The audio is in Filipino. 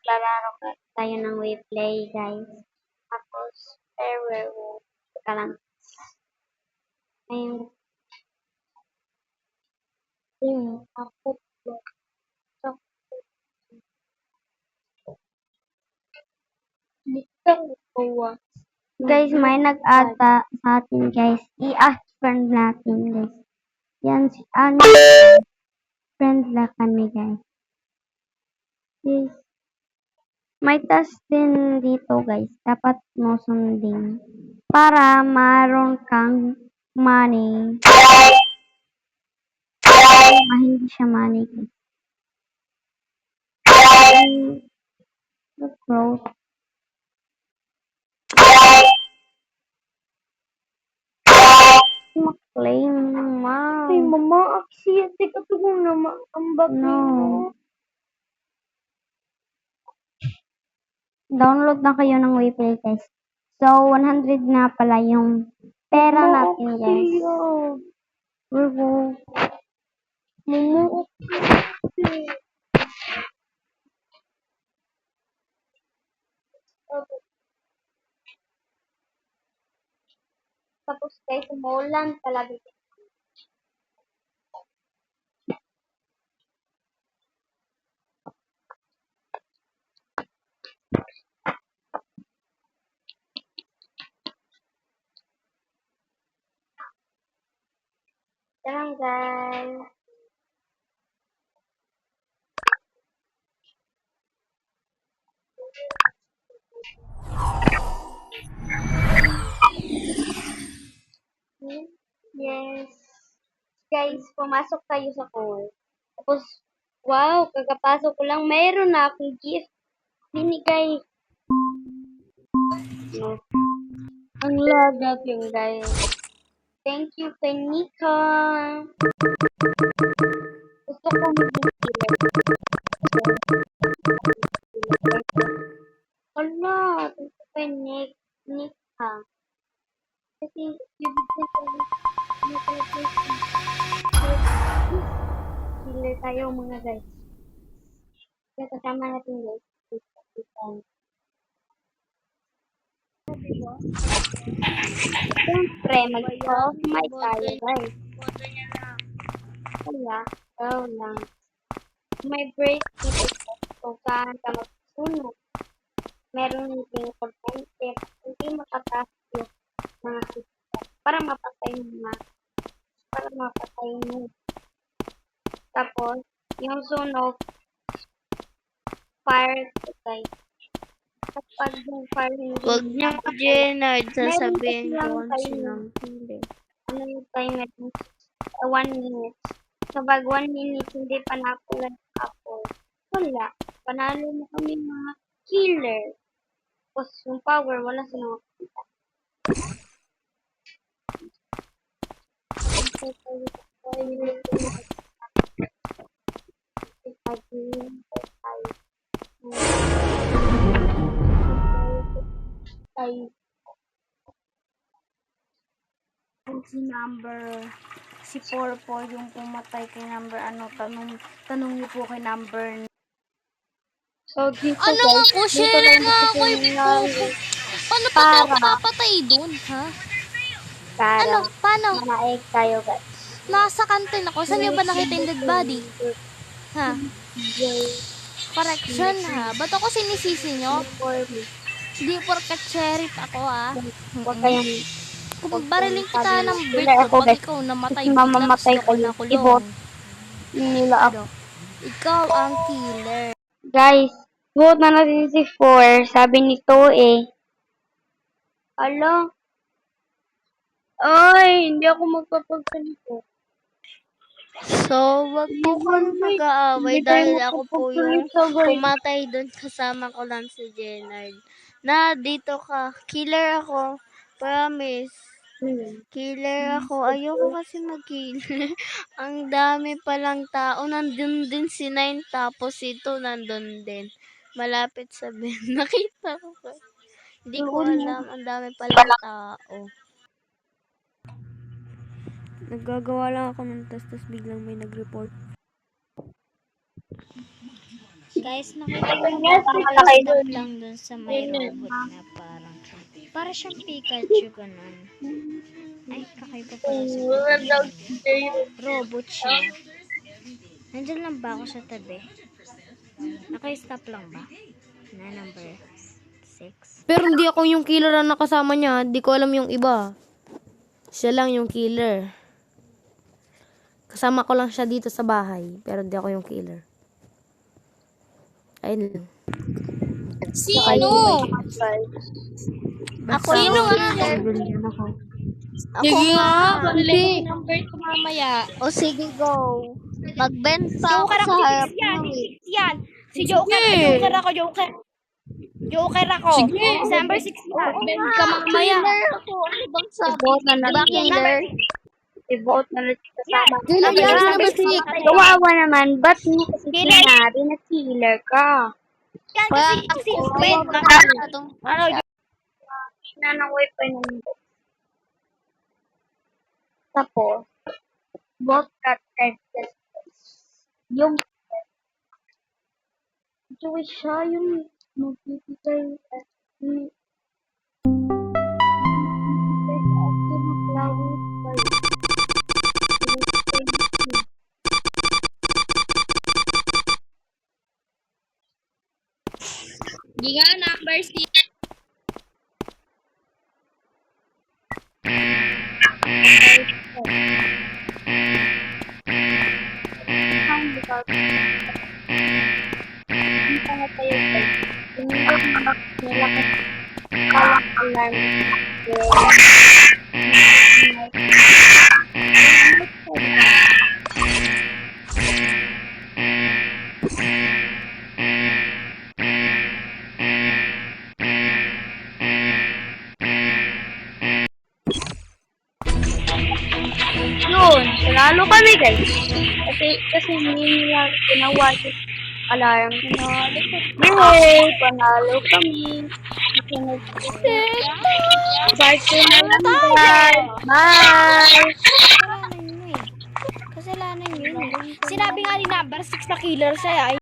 maglalaro tayo ng Wayplay, guys. Tapos, werewolf. Teka lang. Ayun. Ako po. Guys, may nag-ata sa atin, guys. I-ask friend natin, guys. Yan si ano. Friend lang kami, guys. Guys. May task din dito, guys. Dapat mo sundin. Para maroon kang money. Hindi siya money, guys. Growth. Claim, mama. Ay, mama, aksiyate ka to kung naman mo. Download na kayo ng Wayplay, guys. So, 100 na pala yung pera natin, guys. Momo, tapos guys, umulan palagi. Yan guys. Yes. Guys, pumasok tayo sa call. Tapos, wow, kagapasok ko lang, mayroon na akong gift. Binigay. No. Ang lagat yung guys. Thank you, Penika. Gusto ko mag-gift. Ala, thank you, Penika. Kasi, healer tayo mga guys. Kaya kasama natin guys. Siyempre, mag-off-mic tayo guys. Kaya, ikaw lang. May break dito kung saan ka magsunog. Meron hindi importante. Hindi makataas yung mga kita. Para mapatay mo. Tapos, yung sunog, fire patay. Kapag yung fire hindi Huwag niyo, Jenard, sasabihin ko kung sinong hindi. Ano yung timer? 1 minute. Kapag 1 minute, hindi pa nakulan ako. Wala. Panalo mo kami mga killer. Tapos yung power, wala sa mga kita. Si number, si Porpo yung pumatay kay number, tanong niyo po kay number. So, dito Ano nga po, share nga ako yung Porpo. Paano pa tayo makapatay dun, ha? Ano? Paano? Manaig tayo, guys. Nasa kantin ako. Saan niyo ba nakita yung dead body? Ha? Correction, ha? Ba't ako sinisisi nyo? Hindi porkat sheriff ako, ha? Huwag kayong Kung bariling kita ng bird ko, pag ikaw namatay, mamamatay bigla kayo. na kulong. Ibot. Nila ako. Ikaw ang killer. Guys, vote na natin si 4. Sabi nito eh. Alo? Ay, hindi ako magpapagsalito. So, wag po kami mag-aaway dahil ako po yung pumatay doon. Kasama ko lang si Jenard. Na, dito ka. Killer ako. Promise. Killer ako. Ayoko kasi mag-killer. Ang dami palang tao. Nandun din si Nine. Tapos ito nandun din. Malapit sa Ben. Nakita ko. Hindi ko alam. Ang dami palang tao. Naggagawa lang ako ng tas biglang may nag-report. Guys, nakita ko yung stop lang dun sa may robot na parang para siyang Pikachu ganun. Ay, kakaiba pala sa robot siya. Nandyan lang ba ako sa tabi? Naka-stop lang ba? Na number 6. Pero hindi ako yung killer na nakasama niya. Hindi ko alam yung iba. Siya lang yung killer. Kasama ko lang siya dito sa bahay. Pero hindi ako yung killer. Ayun. Sino? Ako sino nga? Ako nga. Hindi. Number ko mamaya. O sige, go. Mag-bend pa ako sa harap mo. Yan. Si Joker ako, Joker. Joker ako. Sige. December 6 yan. Bend ka mamaya. Killer ako. Ano bang sabi? Diba killer? I-vote na lang kasama. Kailan yan? Number 6. Kawawa naman, ba't mo kasi sinabi na killer ka? Yan Wala kasi ako. wait. Ano? Na ng wifi ng tapos, vote cut card test. Yung Joey siya yung magbibigay at yung Hindi nga, number 6. Yun, panalo kami guys. Kasi hindi nila ginawa yung alarm. Yay! Panalo kami. Part 2 na lang guys. Bye! Kasalanan yun eh. Kasalanan yun eh. Sinabi nga ni number 6 na killer siya.